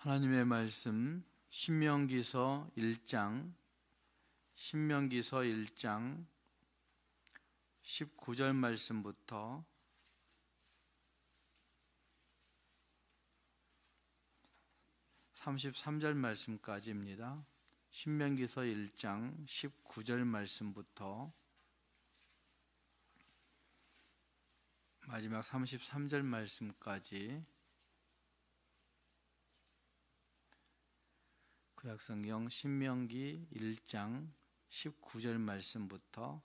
하나님의 말씀 신명기서 1장 19절 말씀부터 33절 말씀까지입니다. 신명기서 1장 19절 말씀부터 마지막 33절 말씀까지 구약성경 신명기 1장 19절 말씀부터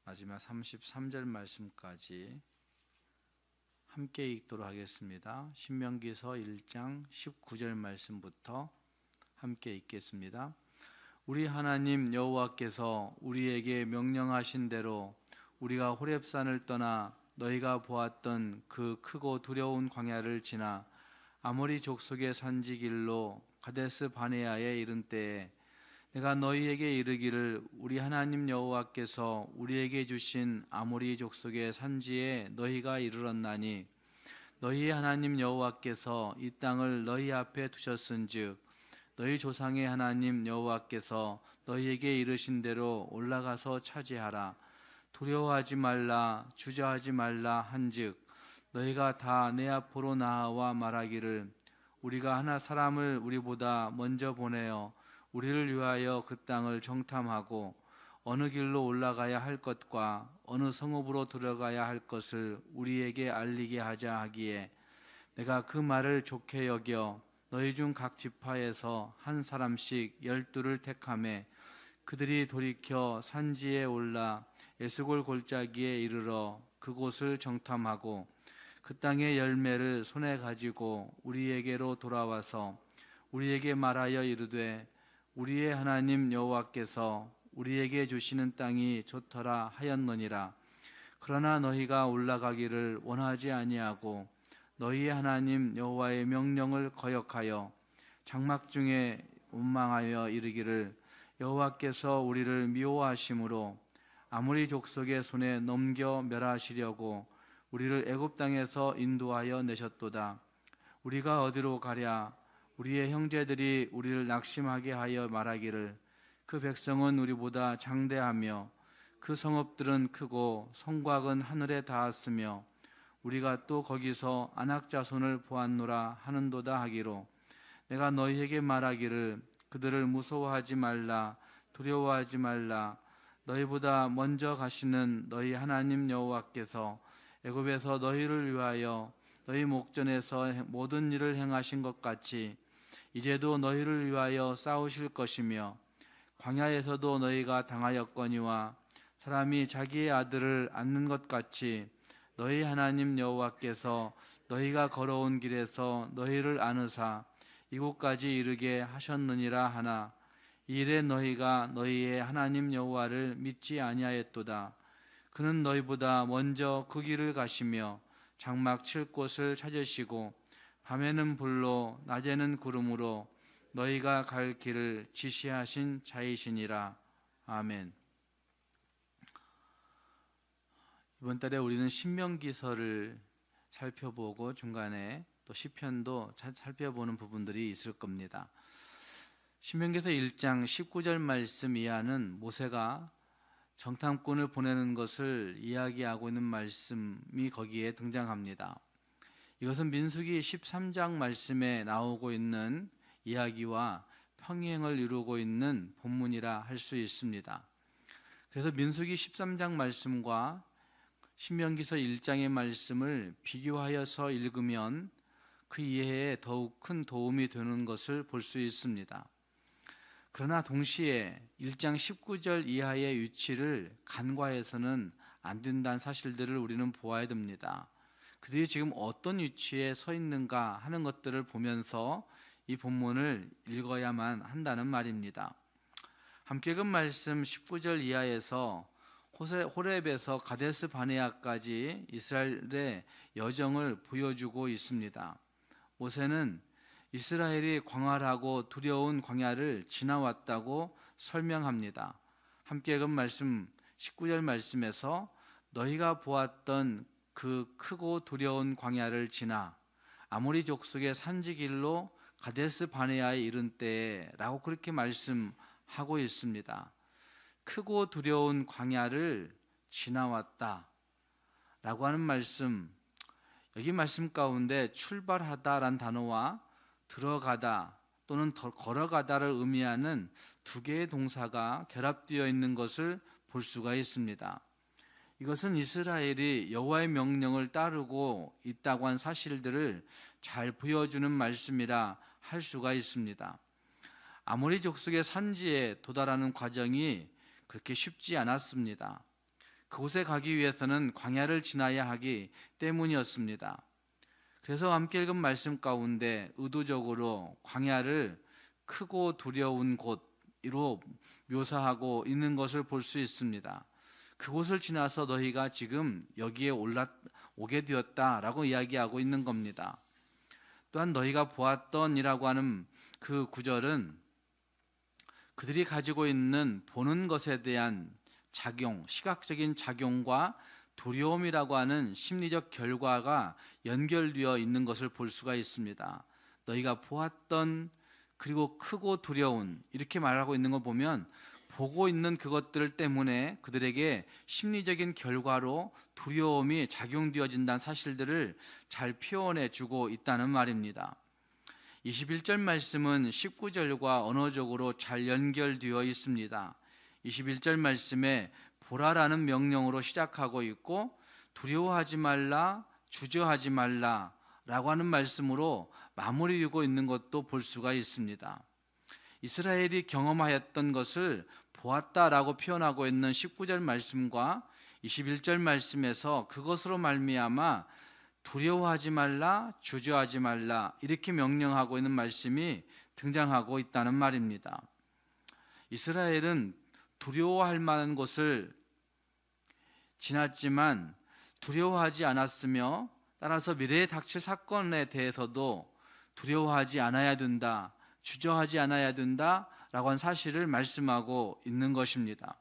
마지막 33절 말씀까지 함께 읽도록 하겠습니다. 신명기서 1장 19절 말씀부터 함께 읽겠습니다. 우리 하나님 여호와께서 우리에게 명령하신 대로 우리가 호렙산을 떠나 너희가 보았던 그 크고 두려운 광야를 지나 아모리 족속의 산지길로 가데스 바네아에 이른 때에 내가 너희에게 이르기를 우리 하나님 여호와께서 우리에게 주신 아모리 족속의 산지에 너희가 이르렀나니 너희의 하나님 여호와께서 이 땅을 너희 앞에 두셨은즉 너희 조상의 하나님 여호와께서 너희에게 이르신 대로 올라가서 차지하라. 두려워하지 말라 주저하지 말라 한즉 너희가 다 내 앞으로 나아와 말하기를 우리가 하나 사람을 우리보다 먼저 보내어 우리를 위하여 그 땅을 정탐하고 어느 길로 올라가야 할 것과 어느 성읍으로 들어가야 할 것을 우리에게 알리게 하자 하기에 내가 그 말을 좋게 여겨 너희 중 각 지파에서 한 사람씩 12를 택하매 그들이 돌이켜 산지에 올라 에스골 골짜기에 이르러 그곳을 정탐하고 그 땅의 열매를 손에 가지고 우리에게로 돌아와서 우리에게 말하여 이르되 우리의 하나님 여호와께서 우리에게 주시는 땅이 좋더라 하였느니라. 그러나 너희가 올라가기를 원하지 아니하고 너희의 하나님 여호와의 명령을 거역하여 장막 중에 원망하여 이르기를 여호와께서 우리를 미워하심으로 아모리 족속의 손에 넘겨 멸하시려고 우리를 애굽 땅에서 인도하여 내셨도다. 우리가 어디로 가랴? 우리의 형제들이 우리를 낙심하게 하여 말하기를 그 백성은 우리보다 장대하며 그 성읍들은 크고 성곽은 하늘에 닿았으며 우리가 또 거기서 아낙 자손을 보았노라 하는도다 하기로 내가 너희에게 말하기를 그들을 무서워하지 말라 두려워하지 말라. 너희보다 먼저 가시는 너희 하나님 여호와께서 애굽에서 너희를 위하여 너희 목전에서 모든 일을 행하신 것 같이 이제도 너희를 위하여 싸우실 것이며 광야에서도 너희가 당하였거니와 사람이 자기의 아들을 안는 것 같이 너희 하나님 여호와께서 너희가 걸어온 길에서 너희를 안으사 이곳까지 이르게 하셨느니라 하나 이 일에 너희가 너희의 하나님 여호와를 믿지 아니하였도다. 그는 너희보다 먼저 그 길을 가시며 장막 칠 곳을 찾으시고 밤에는 불로 낮에는 구름으로 너희가 갈 길을 지시하신 자이시니라. 아멘. 이번 달에 우리는 신명기서를 살펴보고 중간에 또 시편도 살펴보는 부분들이 있을 겁니다. 신명기서 1장 19절 말씀 이하는 모세가 정탐꾼을 보내는 것을 이야기하고 있는 말씀이 거기에 등장합니다. 이것은 민수기 13장 말씀에 나오고 있는 이야기와 평행을 이루고 있는 본문이라 할 수 있습니다. 그래서 민수기 13장 말씀과 신명기서 1장의 말씀을 비교하여서 읽으면 그 이해에 더욱 큰 도움이 되는 것을 볼 수 있습니다. 그러나 동시에 1장 19절 이하의 위치를 간과해서는 안 된다는 사실들을 우리는 보아야 됩니다. 그들이 지금 어떤 위치에 서 있는가 하는 것들을 보면서 이 본문을 읽어야만 한다는 말입니다. 함께 읽은 말씀 19절 이하에서 호렙에서 가데스 바네아까지 이스라엘의 여정을 보여주고 있습니다. 모세는 이스라엘이 광활하고 두려운 광야를 지나왔다고 설명합니다. 함께 읽은 말씀 19절 말씀에서 너희가 보았던 그 크고 두려운 광야를 지나 아모리 족속의 산지길로 가데스 바네아에 이른 때라고 그렇게 말씀하고 있습니다. 크고 두려운 광야를 지나왔다 라고 하는 말씀, 여기 말씀 가운데 출발하다라는 단어와 들어가다 또는 걸어가다를 의미하는 두 개의 동사가 결합되어 있는 것을 볼 수가 있습니다. 이것은 이스라엘이 여호와의 명령을 따르고 있다고 한 사실들을 잘 보여주는 말씀이라 할 수가 있습니다. 아모리 족속의 산지에 도달하는 과정이 그렇게 쉽지 않았습니다. 그곳에 가기 위해서는 광야를 지나야 하기 때문이었습니다. 그래서 함께 읽은 말씀 가운데 의도적으로 광야를 크고 두려운 곳으로 묘사하고 있는 것을 볼 수 있습니다. 그곳을 지나서 너희가 지금 여기에 오게 되었다라고 이야기하고 있는 겁니다. 또한 너희가 보았던이라고 하는 그 구절은 그들이 가지고 있는 보는 것에 대한 작용, 시각적인 작용과 두려움이라고 하는 심리적 결과가 연결되어 있는 것을 볼 수가 있습니다. 너희가 보았던 그리고 크고 두려운 이렇게 말하고 있는 거 보면 보고 있는 그것들 때문에 그들에게 심리적인 결과로 두려움이 작용되어진다는 사실들을 잘 표현해 주고 있다는 말입니다. 21절 말씀은 19절과 언어적으로 잘 연결되어 있습니다. 21절 말씀에 보라라는 명령으로 시작하고 있고 두려워하지 말라, 주저하지 말라 라고 하는 말씀으로 마무리되고 있는 것도 볼 수가 있습니다. 이스라엘이 경험하였던 것을 보았다라고 표현하고 있는 19절 말씀과 21절 말씀에서 그것으로 말미암아 두려워하지 말라, 주저하지 말라 이렇게 명령하고 있는 말씀이 등장하고 있다는 말입니다. 이스라엘은 두려워할 만한 곳을 지났지만 두려워하지 않았으며 따라서 미래에 닥칠 사건에 대해서도 두려워하지 않아야 된다, 주저하지 않아야 된다라고 한 사실을 말씀하고 있는 것입니다.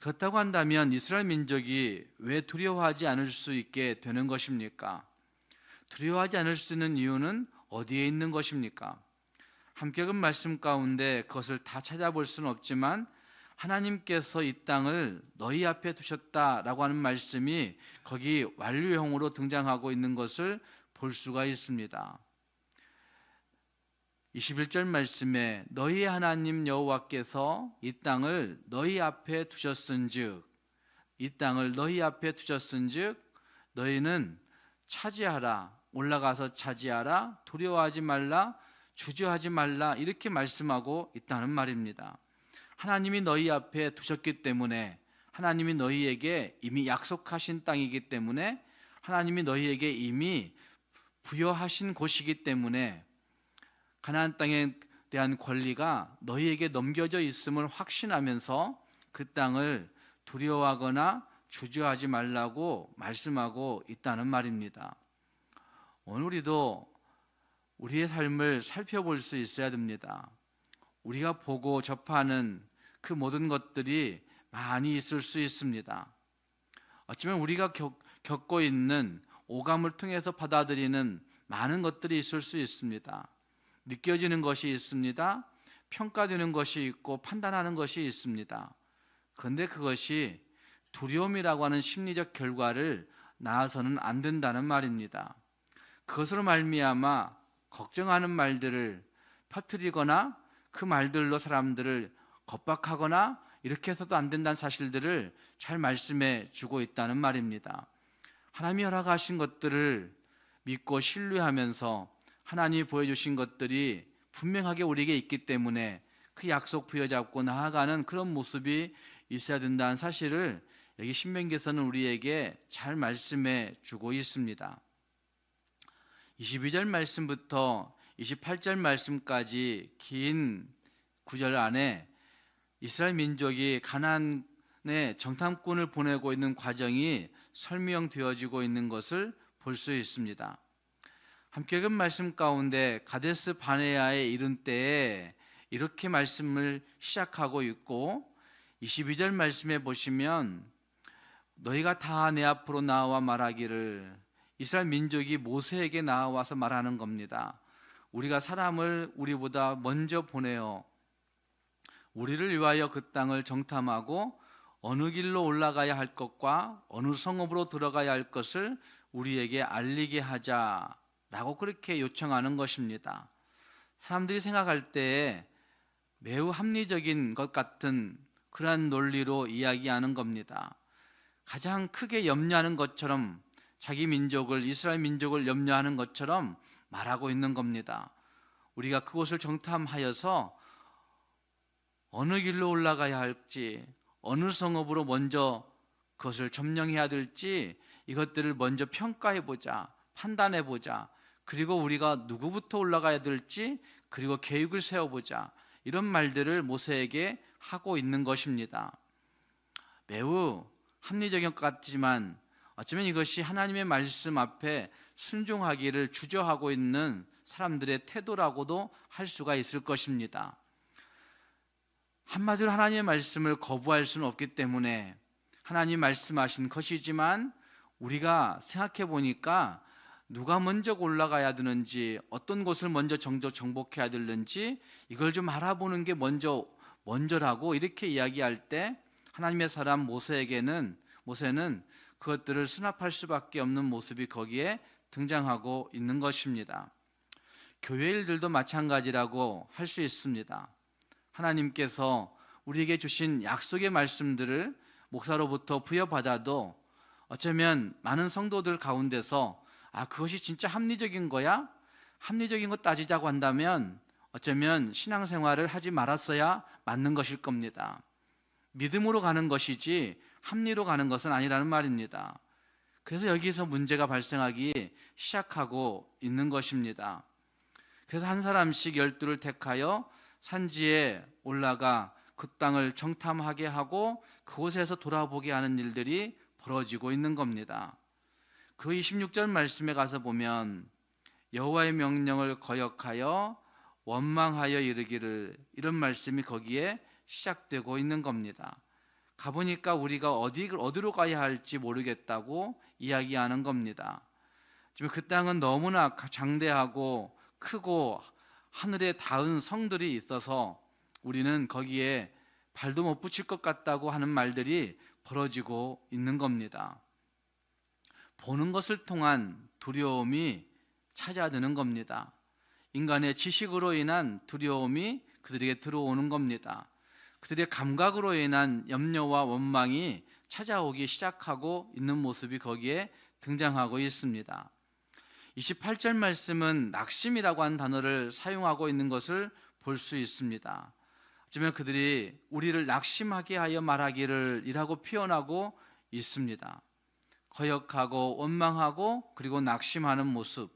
그렇다고 한다면 이스라엘 민족이 왜 두려워하지 않을 수 있게 되는 것입니까? 두려워하지 않을 수 있는 이유는 어디에 있는 것입니까? 함께 읽은 말씀 가운데 그것을 다 찾아볼 수는 없지만 하나님께서 이 땅을 너희 앞에 두셨다라고 하는 말씀이 거기 완료형으로 등장하고 있는 것을 볼 수가 있습니다. 21절 말씀에 너희 하나님 여호와께서 이 땅을 너희 앞에 두셨은즉, 이 땅을 너희 앞에 두셨은즉 너희는 차지하라, 올라가서 차지하라, 두려워하지 말라, 주저하지 말라 이렇게 말씀하고 있다는 말입니다. 하나님이 너희 앞에 두셨기 때문에, 하나님이 너희에게 이미 약속하신 땅이기 때문에, 하나님이 너희에게 이미 부여하신 곳이기 때문에 가나안 땅에 대한 권리가 너희에게 넘겨져 있음을 확신하면서 그 땅을 두려워하거나 주저하지 말라고 말씀하고 있다는 말입니다. 오늘 우리도 우리의 삶을 살펴볼 수 있어야 됩니다. 우리가 보고 접하는 그 모든 것들이 많이 있을 수 있습니다. 어쩌면 우리가 겪고 있는 오감을 통해서 받아들이는 많은 것들이 있을 수 있습니다. 느껴지는 것이 있습니다. 평가되는 것이 있고 판단하는 것이 있습니다. 그런데 그것이 두려움이라고 하는 심리적 결과를 낳아서는 안 된다는 말입니다. 그것으로 말미암아 걱정하는 말들을 퍼뜨리거나 그 말들로 사람들을 겁박하거나 이렇게 해서도 안 된다는 사실들을 잘 말씀해 주고 있다는 말입니다. 하나님이 허락하신 것들을 믿고 신뢰하면서 하나님이 보여주신 것들이 분명하게 우리에게 있기 때문에 그 약속 부여잡고 나아가는 그런 모습이 있어야 된다는 사실을 여기 신명기에서는 우리에게 잘 말씀해 주고 있습니다. 22절 말씀부터 28절 말씀까지 긴 구절 안에 이스라엘 민족이 가나안에 정탐꾼을 보내고 있는 과정이 설명되어지고 있는 것을 볼 수 있습니다. 함께 읽은 말씀 가운데 가데스 바네아에 이른 때에 이렇게 말씀을 시작하고 있고 22절 말씀에 보시면 너희가 다 내 앞으로 나와 말하기를, 이스라엘 민족이 모세에게 나와서 말하는 겁니다. 우리가 사람을 우리보다 먼저 보내어 우리를 위하여 그 땅을 정탐하고 어느 길로 올라가야 할 것과 어느 성읍으로 들어가야 할 것을 우리에게 알리게 하자라고 그렇게 요청하는 것입니다. 사람들이 생각할 때에 매우 합리적인 것 같은 그러한 논리로 이야기하는 겁니다. 가장 크게 염려하는 것처럼 자기 민족을, 이스라엘 민족을 염려하는 것처럼 말하고 있는 겁니다. 우리가 그곳을 정탐하여서 어느 길로 올라가야 할지, 어느 성읍으로 먼저 그것을 점령해야 될지 이것들을 먼저 평가해보자, 판단해보자. 그리고 우리가 누구부터 올라가야 될지 그리고 계획을 세워보자. 이런 말들을 모세에게 하고 있는 것입니다. 매우 합리적인 것 같지만 어쩌면 이것이 하나님의 말씀 앞에 순종하기를 주저하고 있는 사람들의 태도라고도 할 수가 있을 것입니다. 한마디로 하나님의 말씀을 거부할 수는 없기 때문에 하나님 말씀하신 것이지만 우리가 생각해 보니까 누가 먼저 올라가야 되는지, 어떤 곳을 먼저 정복해야 되는지 이걸 좀 알아보는 게 먼저라고 이렇게 이야기할 때 하나님의 사람 모세는 그것들을 수납할 수밖에 없는 모습이 거기에 등장하고 있는 것입니다. 교회 일들도 마찬가지라고 할 수 있습니다. 하나님께서 우리에게 주신 약속의 말씀들을 목사로부터 부여받아도 어쩌면 많은 성도들 가운데서 그것이 진짜 합리적인 거야? 합리적인 거 따지자고 한다면 어쩌면 신앙생활을 하지 말았어야 맞는 것일 겁니다. 믿음으로 가는 것이지 합리로 가는 것은 아니라는 말입니다. 그래서 여기서 문제가 발생하기 시작하고 있는 것입니다. 그래서 한 사람씩 12를 택하여 산지에 올라가 그 땅을 정탐하게 하고 그곳에서 돌아보게 하는 일들이 벌어지고 있는 겁니다. 그 26절 말씀에 가서 보면 여호와의 명령을 거역하여 원망하여 이르기를, 이런 말씀이 거기에 시작되고 있는 겁니다. 가보니까 우리가 어디로 가야 할지 모르겠다고 이야기하는 겁니다. 지금 그 땅은 너무나 장대하고 크고 하늘에 닿은 성들이 있어서 우리는 거기에 발도 못 붙일 것 같다고 하는 말들이 벌어지고 있는 겁니다. 보는 것을 통한 두려움이 찾아드는 겁니다. 인간의 지식으로 인한 두려움이 그들에게 들어오는 겁니다. 그들의 감각으로 인한 염려와 원망이 찾아오기 시작하고 있는 모습이 거기에 등장하고 있습니다. 28절 말씀은 낙심이라고 하는 단어를 사용하고 있는 것을 볼 수 있습니다. 어쩌면 그들이 우리를 낙심하게 하여 말하기를 이라고 표현하고 있습니다. 거역하고 원망하고 그리고 낙심하는 모습.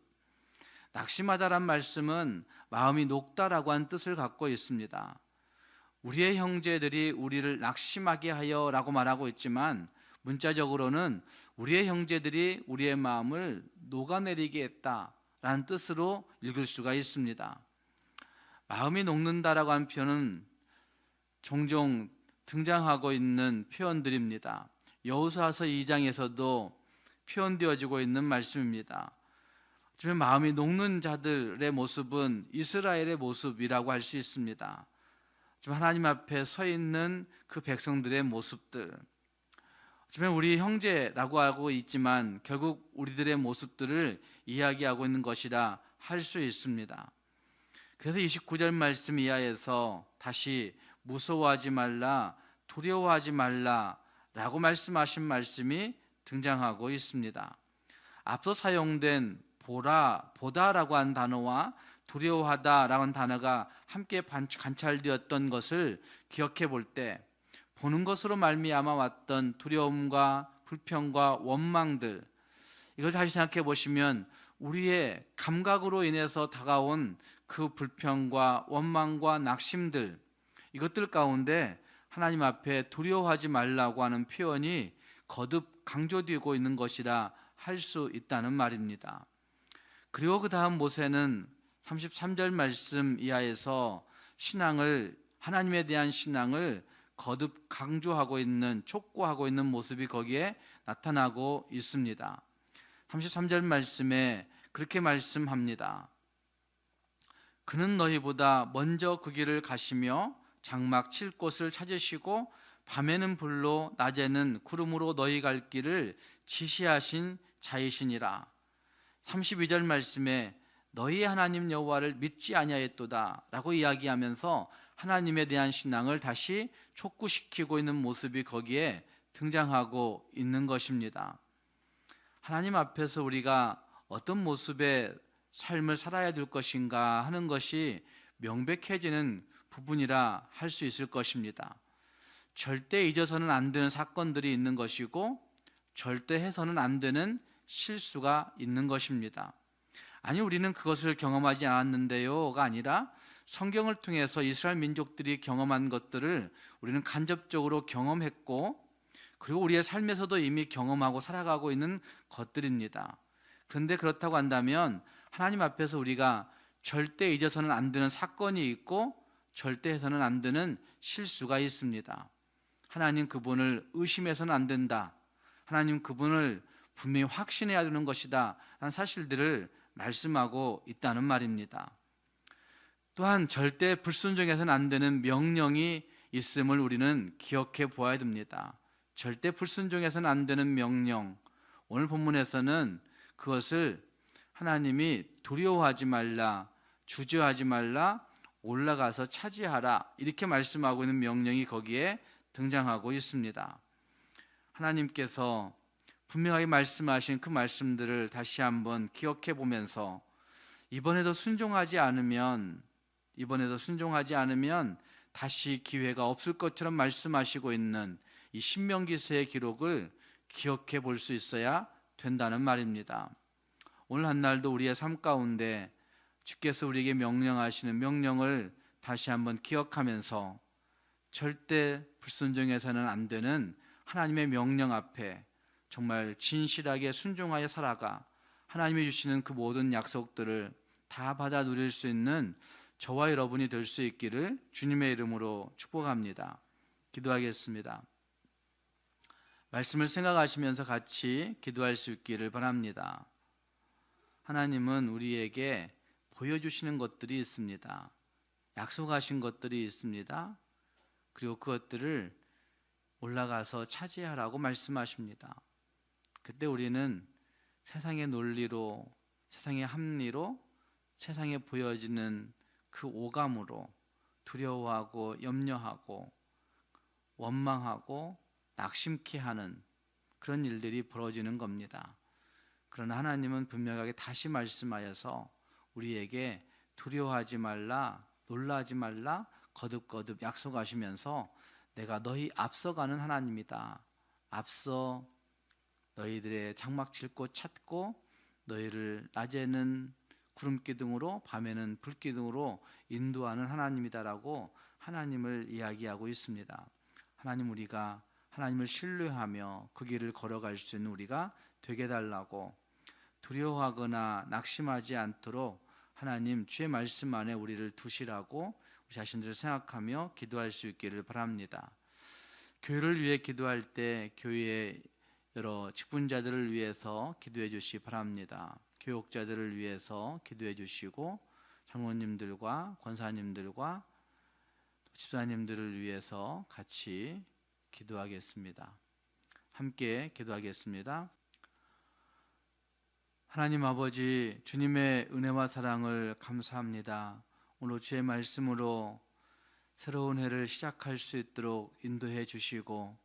낙심하다란 말씀은 마음이 녹다라고 하는 뜻을 갖고 있습니다. 우리의 형제들이 우리를 낙심하게 하여 라고 말하고 있지만 문자적으로는 우리의 형제들이 우리의 마음을 녹아내리게 했다라는 뜻으로 읽을 수가 있습니다. 마음이 녹는다라고 하는 표현은 종종 등장하고 있는 표현들입니다. 여호수아서 2장에서도 표현되어지고 있는 말씀입니다. 지금 마음이 녹는 자들의 모습은 이스라엘의 모습이라고 할 수 있습니다. 지금 하나님 앞에 서 있는 그 백성들의 모습들, 지금 우리 형제라고 하고 있지만 결국 우리들의 모습들을 이야기하고 있는 것이라 할 수 있습니다. 그래서 29절 말씀 이하에서 다시 무서워하지 말라, 두려워하지 말라 라고 말씀하신 말씀이 등장하고 있습니다. 앞서 사용된 보다라고 한 단어와 두려워하다라고 한 단어가 함께 관찰되었던 것을 기억해 볼 때 보는 것으로 말미암아 왔던 두려움과 불평과 원망들, 이걸 다시 생각해 보시면 우리의 감각으로 인해서 다가온 그 불평과 원망과 낙심들, 이것들 가운데 하나님 앞에 두려워하지 말라고 하는 표현이 거듭 강조되고 있는 것이라 할 수 있다는 말입니다. 그리고 그 다음 모세는 33절 말씀 이하에서 하나님에 대한 신앙을 거듭 강조하고 있는, 촉구하고 있는 모습이 거기에 나타나고 있습니다. 33절 말씀에 그렇게 말씀합니다. 그는 너희보다 먼저 그 길을 가시며 장막 칠 곳을 찾으시고 밤에는 불로 낮에는 구름으로 너희 갈 길을 지시하신 자이시니라. 32절 말씀에 너희 하나님 여호와를 믿지 아니하였도다 라고 이야기하면서 하나님에 대한 신앙을 다시 촉구시키고 있는 모습이 거기에 등장하고 있는 것입니다. 하나님 앞에서 우리가 어떤 모습의 삶을 살아야 될 것인가 하는 것이 명백해지는 부분이라 할 수 있을 것입니다. 절대 잊어서는 안 되는 사건들이 있는 것이고 절대 해서는 안 되는 실수가 있는 것입니다. 아니 우리는 그것을 경험하지 않았는데요가 아니라 성경을 통해서 이스라엘 민족들이 경험한 것들을 우리는 간접적으로 경험했고 그리고 우리의 삶에서도 이미 경험하고 살아가고 있는 것들입니다. 그런데 그렇다고 한다면 하나님 앞에서 우리가 절대 잊어서는 안 되는 사건이 있고 절대 해서는 안 되는 실수가 있습니다. 하나님 그분을 의심해서는 안 된다. 하나님 그분을 분명히 확신해야 되는 것이다 라는 사실들을 말씀하고 있다는 말입니다. 또한 절대 불순종해서는 안 되는 명령이 있음을 우리는 기억해 보아야 됩니다. 절대 불순종해서는 안 되는 명령, 오늘 본문에서는 그것을 하나님이 두려워하지 말라, 주저하지 말라, 올라가서 차지하라 이렇게 말씀하고 있는 명령이 거기에 등장하고 있습니다. 하나님께서 분명하게 말씀하신 그 말씀들을 다시 한번 기억해 보면서 이번에도 순종하지 않으면 다시 기회가 없을 것처럼 말씀하시고 있는 이 신명기서의 기록을 기억해 볼 수 있어야 된다는 말입니다. 오늘 한날도 우리의 삶 가운데 주께서 우리에게 명령하시는 명령을 다시 한번 기억하면서 절대 불순종해서는 안 되는 하나님의 명령 앞에 정말 진실하게 순종하여 살아가 하나님이 주시는 그 모든 약속들을 다 받아 누릴 수 있는 저와 여러분이 될 수 있기를 주님의 이름으로 축복합니다. 기도하겠습니다. 말씀을 생각하시면서 같이 기도할 수 있기를 바랍니다. 하나님은 우리에게 보여주시는 것들이 있습니다. 약속하신 것들이 있습니다. 그리고 그것들을 올라가서 차지하라고 말씀하십니다. 그때 우리는 세상의 논리로, 세상의 합리로, 세상에 보여지는 그 오감으로 두려워하고 염려하고 원망하고 낙심케 하는 그런 일들이 벌어지는 겁니다. 그러나 하나님은 분명하게 다시 말씀하여서 우리에게 두려워하지 말라, 놀라지 말라, 거듭거듭 약속하시면서 내가 너희 앞서가는 하나님이다. 앞서 너희들의 장막 칠 곳 찾고 너희를 낮에는 구름 기둥으로 밤에는 불 기둥으로 인도하는 하나님이다라고 하나님을 이야기하고 있습니다. 하나님 우리가 하나님을 신뢰하며 그 길을 걸어갈 수 있는 우리가 되게 달라고 두려워하거나 낙심하지 않도록 하나님 주의 말씀 안에 우리를 두시라고 우리 자신들을 생각하며 기도할 수 있기를 바랍니다. 교회를 위해 기도할 때 교회의 여러 직분자들을 위해서 기도해 주시기 바랍니다. 교육자들을 위해서 기도해 주시고 장로님들과 권사님들과 집사님들을 위해서 같이 기도하겠습니다. 함께 기도하겠습니다. 하나님 아버지, 주님의 은혜와 사랑을 감사합니다. 오늘 주의 말씀으로 새로운 해를 시작할 수 있도록 인도해 주시고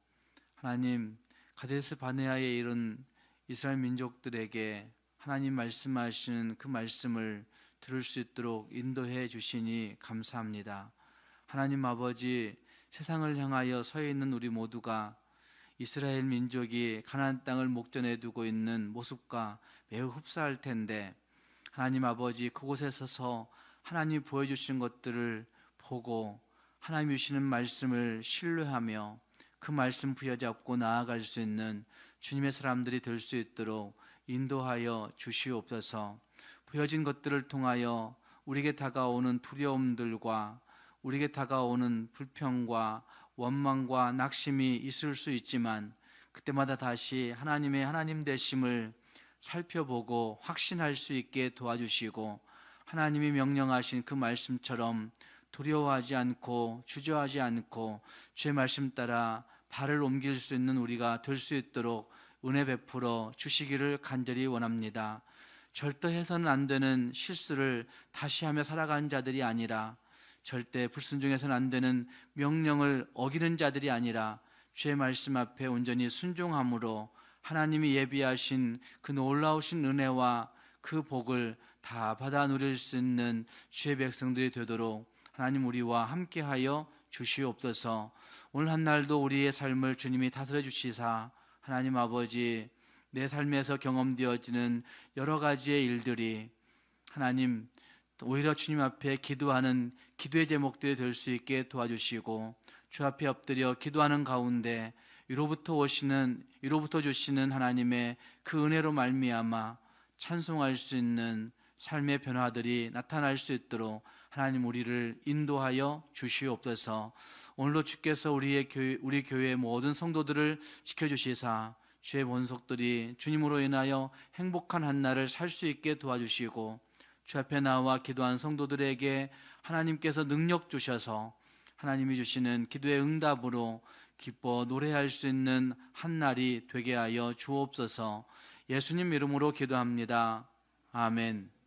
하나님 가데스 바네아에 이른 이스라엘 민족들에게 하나님 말씀하시는 그 말씀을 들을 수 있도록 인도해 주시니 감사합니다. 하나님 아버지, 세상을 향하여 서 있는 우리 모두가 이스라엘 민족이 가나안 땅을 목전에 두고 있는 모습과 매우 흡사할 텐데 하나님 아버지, 그곳에 서서 하나님이 보여주신 것들을 보고 하나님이 주시는 말씀을 신뢰하며 그 말씀 부여잡고 나아갈 수 있는 주님의 사람들이 될 수 있도록 인도하여 주시옵소서. 보여진 것들을 통하여 우리에게 다가오는 두려움들과 우리에게 다가오는 불평과 원망과 낙심이 있을 수 있지만 그때마다 다시 하나님의 하나님 되심을 살펴보고 확신할 수 있게 도와주시고 하나님이 명령하신 그 말씀처럼 두려워하지 않고 주저하지 않고 주의 말씀 따라 발을 옮길 수 있는 우리가 될 수 있도록 은혜 베풀어 주시기를 간절히 원합니다. 절대 해서는 안 되는 실수를 다시 하며 살아가는 자들이 아니라, 절대 불순종해서는 안 되는 명령을 어기는 자들이 아니라 주의 말씀 앞에 온전히 순종함으로 하나님이 예비하신 그 놀라우신 은혜와 그 복을 다 받아 누릴 수 있는 주의 백성들이 되도록 하나님 우리와 함께하여 주시옵소서. 오늘 한 날도 우리의 삶을 주님이 다스려 주시사 하나님 아버지, 내 삶에서 경험되어지는 여러 가지의 일들이 하나님 오히려 주님 앞에 기도하는 기도의 제목들이 될 수 있게 도와주시고, 주 앞에 엎드려 기도하는 가운데 위로부터 주시는 하나님의 그 은혜로 말미암아 찬송할 수 있는 삶의 변화들이 나타날 수 있도록 하나님 우리를 인도하여 주시옵소서. 오늘도 주께서 우리 교회의 모든 성도들을 지켜주시사 주의 본속들이 주님으로 인하여 행복한 한 날을 살 수 있게 도와주시고, 주 앞에 나와 기도한 성도들에게 하나님께서 능력 주셔서 하나님이 주시는 기도의 응답으로 기뻐 노래할 수 있는 한 날이 되게 하여 주옵소서. 예수님 이름으로 기도합니다. 아멘.